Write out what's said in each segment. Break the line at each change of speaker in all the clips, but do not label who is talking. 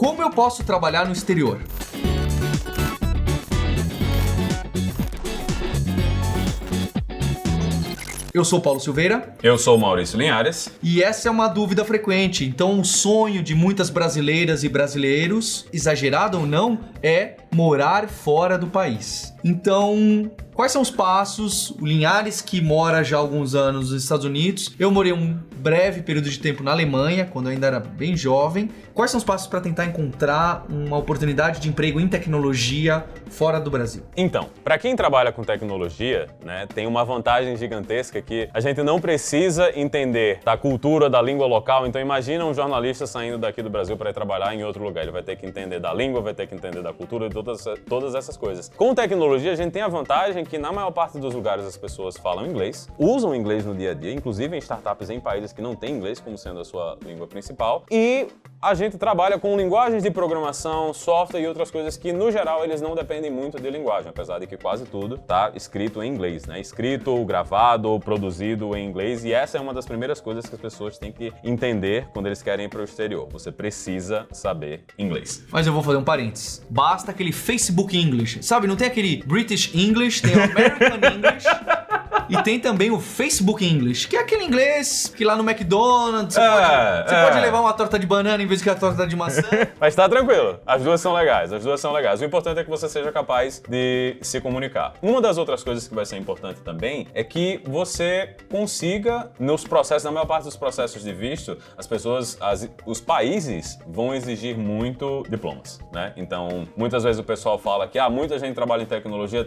Como eu posso trabalhar no exterior? Eu sou Paulo Silveira.
Eu sou Maurício Linhares.
E essa é uma dúvida frequente. Então, o sonho de muitas brasileiras e brasileiros, exagerado ou não, é morar fora do país. Então, quais são os passos? O Linhares, que mora já há alguns anos nos Estados Unidos. Eu morei um breve período de tempo na Alemanha, quando eu ainda era bem jovem. Quais são os passos para tentar encontrar uma oportunidade de emprego em tecnologia fora do Brasil?
Então, para quem trabalha com tecnologia, né, tem uma vantagem gigantesca que a gente não precisa entender da cultura, da língua local. Então, imagina um jornalista saindo daqui do Brasil para ir trabalhar em outro lugar. Ele vai ter que entender da língua, vai ter que entender da cultura e todas essas coisas. Com tecnologia, a gente tem a vantagem que na maior parte dos lugares as pessoas falam inglês, usam inglês no dia a dia, inclusive em startups em países que não têm inglês como sendo a sua língua principal. E a gente trabalha com linguagens de programação, software e outras coisas que, no geral, eles não dependem muito de linguagem, apesar de que quase tudo está escrito em inglês, né? Escrito, gravado, produzido em inglês, e essa é uma das primeiras coisas que as pessoas têm que entender quando eles querem ir para o exterior. Você precisa saber inglês.
Mas eu vou fazer um parênteses. Basta aquele Facebook English, sabe? Não tem aquele British English, tem o American English. E tem também o Facebook English, que é aquele inglês que lá no McDonald's você pode levar uma torta de banana em vez de a torta de maçã.
Mas tá tranquilo, as duas são legais. O importante é que você seja capaz de se comunicar. Uma das outras coisas que vai ser importante também é que você consiga, nos processos, na maior parte dos processos de visto, os países vão exigir muito diplomas, né? Então, muitas vezes o pessoal fala que muita gente trabalha em tecnologia,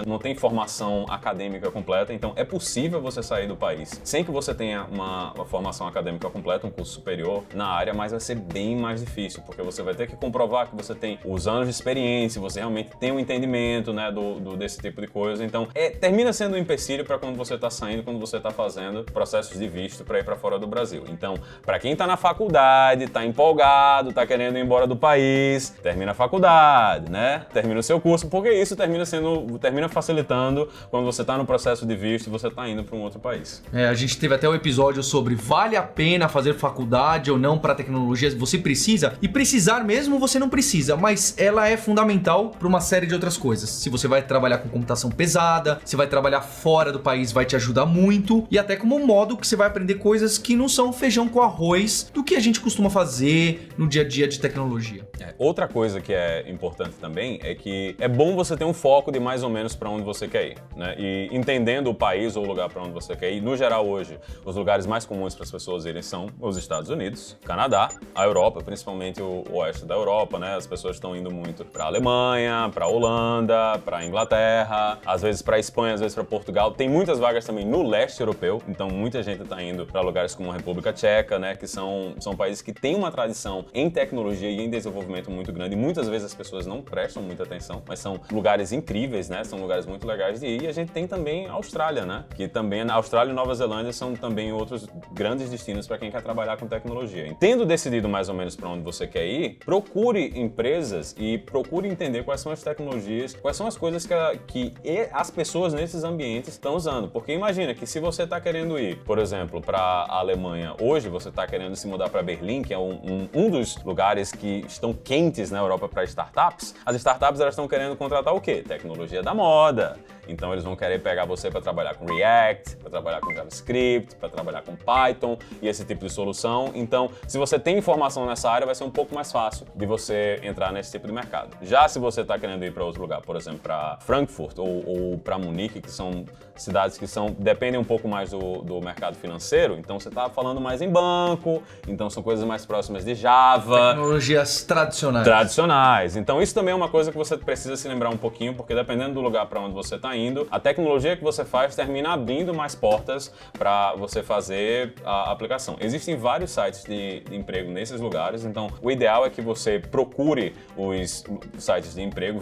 não tem formação acadêmica completa, então é possível você sair do país sem que você tenha uma formação acadêmica completa, um curso superior na área, mas vai ser bem mais difícil, porque você vai ter que comprovar que você tem os anos de experiência, você realmente tem um entendimento, né, desse tipo de coisa. Então, termina sendo um empecilho para quando você está saindo, quando você está fazendo processos de visto para ir para fora do Brasil. Então, para quem está na faculdade, está empolgado, está querendo ir embora do país, termina a faculdade, né? Termina o seu curso, porque isso termina facilitando quando você está no processo de visto e você está indo para um outro país.
A gente teve até um episódio sobre vale a pena fazer faculdade ou não para tecnologia. Você precisa, e precisar mesmo você não precisa, mas ela é fundamental para uma série de outras coisas. Se você vai trabalhar com computação pesada, se vai trabalhar fora do país, vai te ajudar muito, e até como um modo que você vai aprender coisas que não são feijão com arroz do que a gente costuma fazer no dia a dia de tecnologia.
Outra coisa que é importante também é que é bom você ter um foco de mais ou menos para onde você quer ir, né? E entendendo o país ou o lugar para onde você quer ir. No geral, hoje, os lugares mais comuns para as pessoas irem são os Estados Unidos, Canadá, a Europa, principalmente o oeste da Europa, né? As pessoas estão indo muito para a Alemanha, para a Holanda, para a Inglaterra, às vezes para a Espanha, às vezes para Portugal. Tem muitas vagas também no leste europeu, então muita gente está indo para lugares como a República Tcheca, né? Que são países que têm uma tradição em tecnologia e em desenvolvimento muito grande. E muitas vezes as pessoas não prestam muita atenção, mas são lugares incríveis, né? São lugares muito legais de ir. E a gente tem também a Austrália, né? Que também a Austrália e Nova Zelândia são também outros grandes destinos para quem quer trabalhar com tecnologia. Tendo decidido mais ou menos para onde você quer ir, procure empresas e procure entender quais são as tecnologias, quais são as coisas que as pessoas nesses ambientes estão usando. Porque imagina que se você está querendo ir, por exemplo, para a Alemanha hoje, você está querendo se mudar para Berlim, que é um dos lugares que estão quentes na Europa para startups, as startups elas estão querendo contratar o quê? Tecnologia da moda. Então eles vão querer pegar você para trabalhar com React, para trabalhar com JavaScript, para trabalhar com Python e esse tipo de solução. Então, se você tem informação nessa área, vai ser um pouco mais fácil de você entrar nesse tipo de mercado. Já se você está querendo ir para outro lugar, por exemplo, para Frankfurt ou para Munique, que são cidades que dependem um pouco mais do mercado financeiro, então você está falando mais em banco, então são coisas mais próximas de Java.
Tecnologias
tradicionais. Então isso também é uma coisa que você precisa se lembrar um pouquinho, porque dependendo do lugar para onde você está indo, a tecnologia que você faz termina abrindo mais portas para você fazer a aplicação. Existem vários sites de emprego nesses lugares, então o ideal é que você procure os sites de emprego,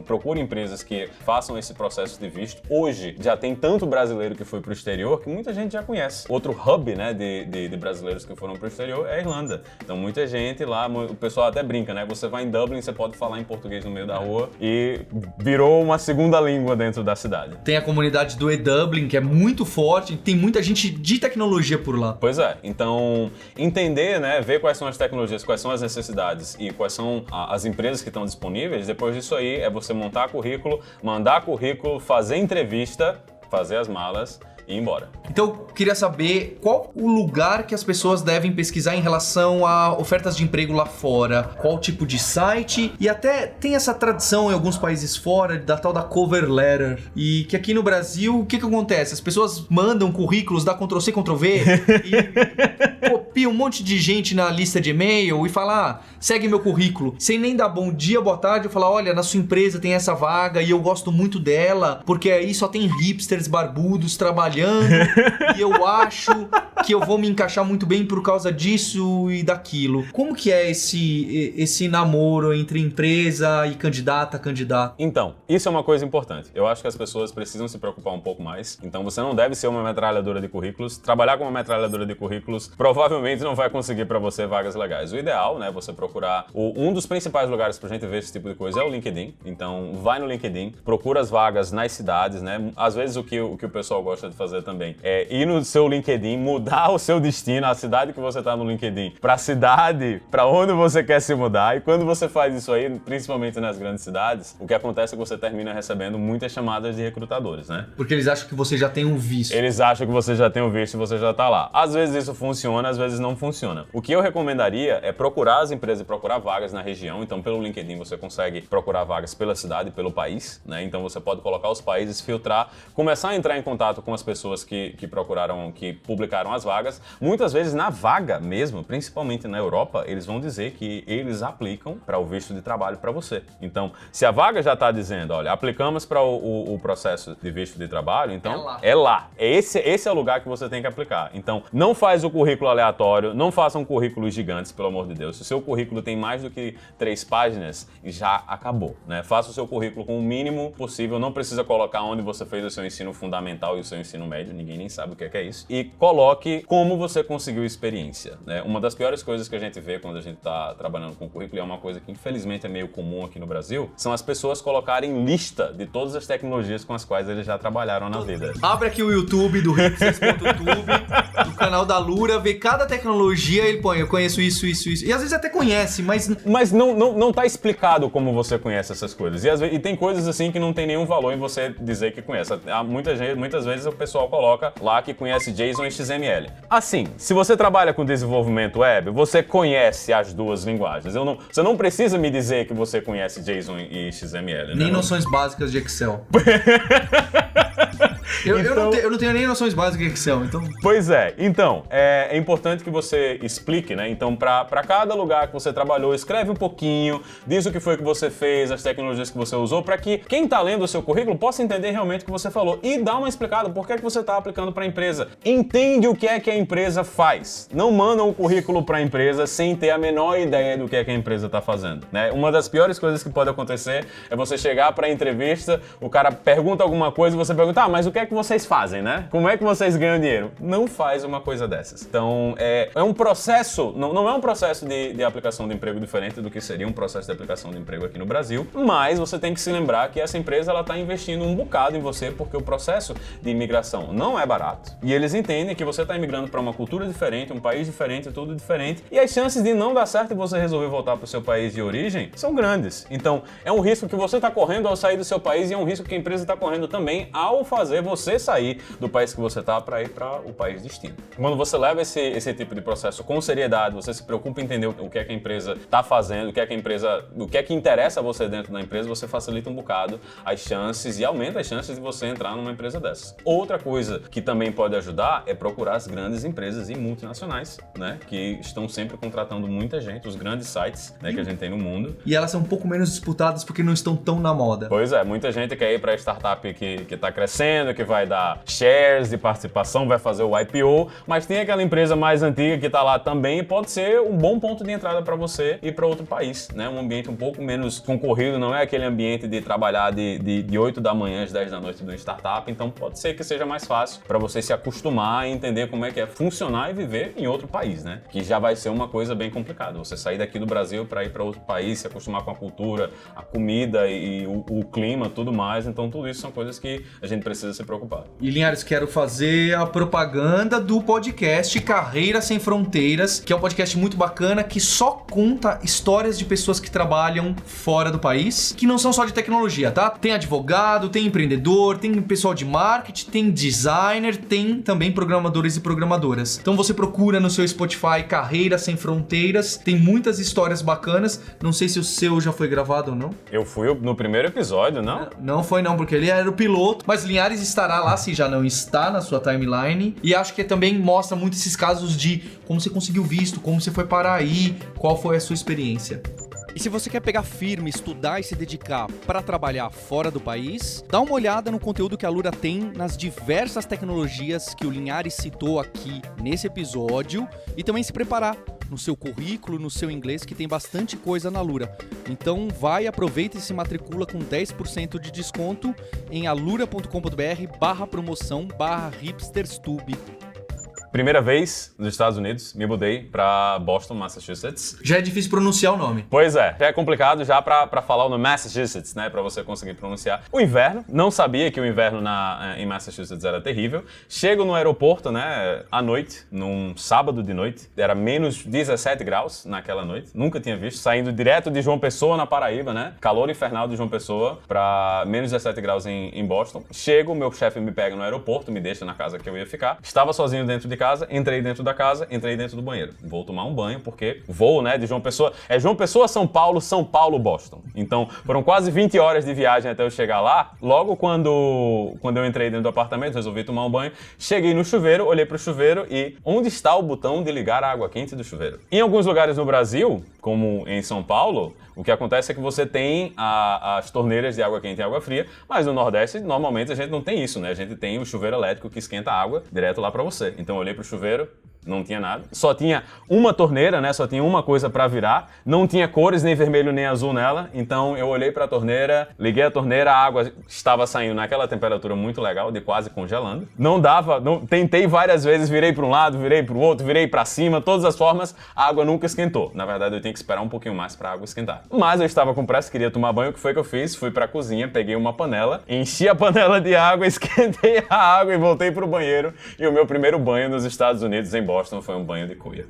procure empresas que façam esse processo de visto. Hoje já tem tanto brasileiro que foi para o exterior que muita gente já conhece. Outro hub, né, de brasileiros que foram para o exterior é a Irlanda. Então muita gente lá, o pessoal até brinca, né? Você vai em Dublin, você pode falar em português no meio da rua e virou uma segunda língua dentro da cidade.
Tem a comunidade cidade do E-Dublin, que é muito forte, tem muita gente de tecnologia por lá.
Pois é, então entender, né, ver quais são as tecnologias, quais são as necessidades e quais são as empresas que estão disponíveis, depois disso aí é você montar currículo, mandar currículo, fazer entrevista, fazer as malas e ir embora.
Então, eu queria saber qual o lugar que as pessoas devem pesquisar em relação a ofertas de emprego lá fora, qual tipo de site, e até tem essa tradição em alguns países fora da tal da cover letter, e que aqui no Brasil, o que acontece? As pessoas mandam currículos, dá Ctrl+C, Ctrl+V, e copia um monte de gente na lista de e-mail e fala, segue meu currículo, sem nem dar bom dia, boa tarde, eu falo, olha, na sua empresa tem essa vaga e eu gosto muito dela, porque aí só tem hipsters barbudos trabalhando e eu acho que eu vou me encaixar muito bem por causa disso e daquilo. Como que é esse namoro entre empresa e candidato?
Então, isso é uma coisa importante. Eu acho que as pessoas precisam se preocupar um pouco mais. Então, você não deve ser uma metralhadora de currículos. Trabalhar com uma metralhadora de currículos provavelmente não vai conseguir para você vagas legais. O ideal, né, você procurar... Um dos principais lugares pra gente ver esse tipo de coisa é o LinkedIn. Então, vai no LinkedIn, procura as vagas nas cidades, né? Às vezes o que o pessoal gosta de fazer também é ir no seu LinkedIn, mudar o seu destino, a cidade que você tá no LinkedIn, pra cidade pra onde você quer se mudar. E quando você faz isso aí, principalmente nas grandes cidades, o que acontece é que você termina recebendo muitas chamadas de recrutadores, né?
Porque eles acham que você já tem um visto.
Eles acham que você já tem um visto e você já tá lá. Às vezes isso funciona, às vezes não funciona. O que eu recomendaria é procurar as empresas e procurar vagas na região. Então, pelo LinkedIn, você consegue procurar vagas pela cidade, pelo país, né? Então, você pode colocar os países, filtrar, começar a entrar em contato com as pessoas que procuraram, que publicaram as vagas. Muitas vezes, na vaga mesmo, principalmente na Europa, eles vão dizer que eles aplicam para o visto de trabalho para você. Então, se a vaga já está dizendo, olha, aplicamos para o processo de visto de trabalho, então é lá. Esse é o lugar que você tem que aplicar. Então, não faz o currículo aleatório, não façam currículos gigantes, pelo amor de Deus. Se o seu currículo tem mais do que 3 páginas, já acabou, né? Faça o seu currículo com o mínimo possível, não precisa colocar onde você fez o seu ensino fundamental e o seu ensino médio, ninguém nem sabe o que é isso. E coloque como você conseguiu experiência, né? Uma das piores coisas que a gente vê quando a gente está trabalhando com currículo, e é uma coisa que infelizmente é meio comum aqui no Brasil, são as pessoas colocarem lista de todas as tecnologias com as quais eles já trabalharam na vida.
Abre aqui o YouTube do hipsters.tube, do canal da Lura, vê cada tecnologia, ele põe, eu conheço isso. E às vezes até conhece, mas
não tá explicado como você conhece essas coisas. E tem coisas assim que não tem nenhum valor em você dizer que conhece. Muitas vezes o pessoal coloca lá que conhece JSON e XML. Assim, se você trabalha com desenvolvimento web, você conhece as duas linguagens. Você não precisa me dizer que você conhece JSON e XML, né?
Nem noções básicas de Excel. Eu não tenho nem noções básicas de Excel, então...
Pois é. Então, é importante que você explique, né? Então, para cada lugar que você trabalhou, escreve um pouquinho, diz o que foi que você fez, as tecnologias que você usou, para que quem tá lendo o seu currículo possa entender realmente o que você falou e dar uma explicada por que é que você tá aplicando para a empresa. Entende o que é que a empresa faz. Não manda um currículo para a empresa sem ter a menor ideia do que é que a empresa tá fazendo, né? Uma das piores coisas que pode acontecer é você chegar para a entrevista, o cara pergunta alguma coisa e você pergunta, mas o que é que vocês fazem, né? Como é que vocês ganham dinheiro? Não faz uma coisa dessas. Então, é um processo, não é um processo de aplicação de emprego diferente do que seria um processo de aplicação de emprego aqui no Brasil, mas você tem que se lembrar que essa empresa ela tá investindo um bocado em você porque o processo de imigração não é barato e eles entendem que você tá imigrando para uma cultura diferente, um país diferente, tudo diferente e as chances de não dar certo e você resolver voltar para o seu país de origem são grandes. Então, é um risco que você tá correndo ao sair do seu país e é um risco que a empresa tá correndo também ao fazer você sair do país que você tá para ir para o país destino. Quando você leva esse tipo de processo com seriedade, você se preocupa em entender o que é que a empresa está fazendo, o que é que interessa a você dentro da empresa, você facilita um bocado as chances e aumenta as chances de você entrar numa empresa dessas. Outra coisa que também pode ajudar é procurar as grandes empresas e multinacionais, né, que estão sempre contratando muita gente, os grandes sites, né, que a gente tem no mundo.
E elas são um pouco menos disputadas porque não estão tão na moda.
Pois é, muita gente quer ir para a startup que está crescendo, que vai dar shares de participação, vai fazer o IPO, mas tem aquela empresa mais antiga que está lá também e pode ser um bom ponto de entrada para você ir para outro país, né? Um ambiente um pouco menos concorrido, não é aquele ambiente de trabalhar de 8 da manhã às 10 da noite de uma startup, então pode ser que seja mais fácil para você se acostumar e entender como é que é funcionar e viver em outro país, né? Que já vai ser uma coisa bem complicada. Você sair daqui do Brasil para ir para outro país, se acostumar com a cultura, a comida e o clima, tudo mais, então tudo isso são coisas que a gente precisa se preocupar preocupado.
E Linhares, quero fazer a propaganda do podcast Carreira Sem Fronteiras, que é um podcast muito bacana que só conta histórias de pessoas que trabalham fora do país, que não são só de tecnologia, tá? Tem advogado, tem empreendedor, tem pessoal de marketing, tem designer, tem também programadores e programadoras. Então você procura no seu Spotify Carreira Sem Fronteiras, tem muitas histórias bacanas. Não sei se o seu já foi gravado ou não.
Eu fui no primeiro episódio, não?
Não foi não, porque ele era o piloto, mas Linhares estará lá se já não está na sua timeline. E acho que também mostra muito esses casos de como você conseguiu visto, como você foi parar aí, qual foi a sua experiência.
E se você quer pegar firme, estudar e se dedicar para trabalhar fora do país, dá uma olhada no conteúdo que a Alura tem nas diversas tecnologias que o Linhares citou aqui nesse episódio e também se preparar no seu currículo, no seu inglês, que tem bastante coisa na Alura. Então vai, aproveita e se matricula com 10% de desconto em alura.com.br/promoção/hipsterstube.
Primeira vez nos Estados Unidos, me mudei pra Boston, Massachusetts.
Já é difícil pronunciar o nome.
Pois é, já é complicado já pra falar o nome Massachusetts, né, pra você conseguir pronunciar. O inverno, não sabia que o inverno em Massachusetts era terrível. Chego no aeroporto, né, à noite, num sábado de noite, era menos 17 graus naquela noite, nunca tinha visto, saindo direto de João Pessoa, na Paraíba, né, calor infernal de João Pessoa, pra menos 17 graus em Boston. Chego, meu chefe me pega no aeroporto, me deixa na casa que eu ia ficar. Estava sozinho dentro de casa, entrei dentro da casa, entrei dentro do banheiro. Vou tomar um banho, porque voo, né, de João Pessoa. É João Pessoa, São Paulo, Boston. Então, foram quase 20 horas de viagem até eu chegar lá. Logo quando eu entrei dentro do apartamento, resolvi tomar um banho. Cheguei no chuveiro, olhei pro chuveiro e onde está o botão de ligar a água quente do chuveiro? Em alguns lugares no Brasil, como em São Paulo, o que acontece é que você tem as torneiras de água quente e água fria, mas no Nordeste, normalmente, a gente não tem isso, né? A gente tem o chuveiro elétrico que esquenta a água direto lá pra você. Então eu olhei pro chuveiro, não tinha nada. Só tinha uma torneira, né? Só tinha uma coisa pra virar. Não tinha cores, nem vermelho, nem azul nela. Então eu olhei pra torneira, liguei a torneira, a água estava saindo naquela temperatura muito legal, de quase congelando. Não dava, tentei várias vezes, virei pra um lado, virei pro outro, virei pra cima, todas as formas, a água nunca esquentou. Na verdade, eu tinha que esperar um pouquinho mais pra água esquentar. Mas eu estava com pressa, queria tomar banho. O que foi que eu fiz? Fui pra cozinha, peguei uma panela, enchi a panela de água, esquentei a água e voltei pro banheiro. E o meu primeiro banho nos Estados Unidos, em Boston, foi um banho de cuia.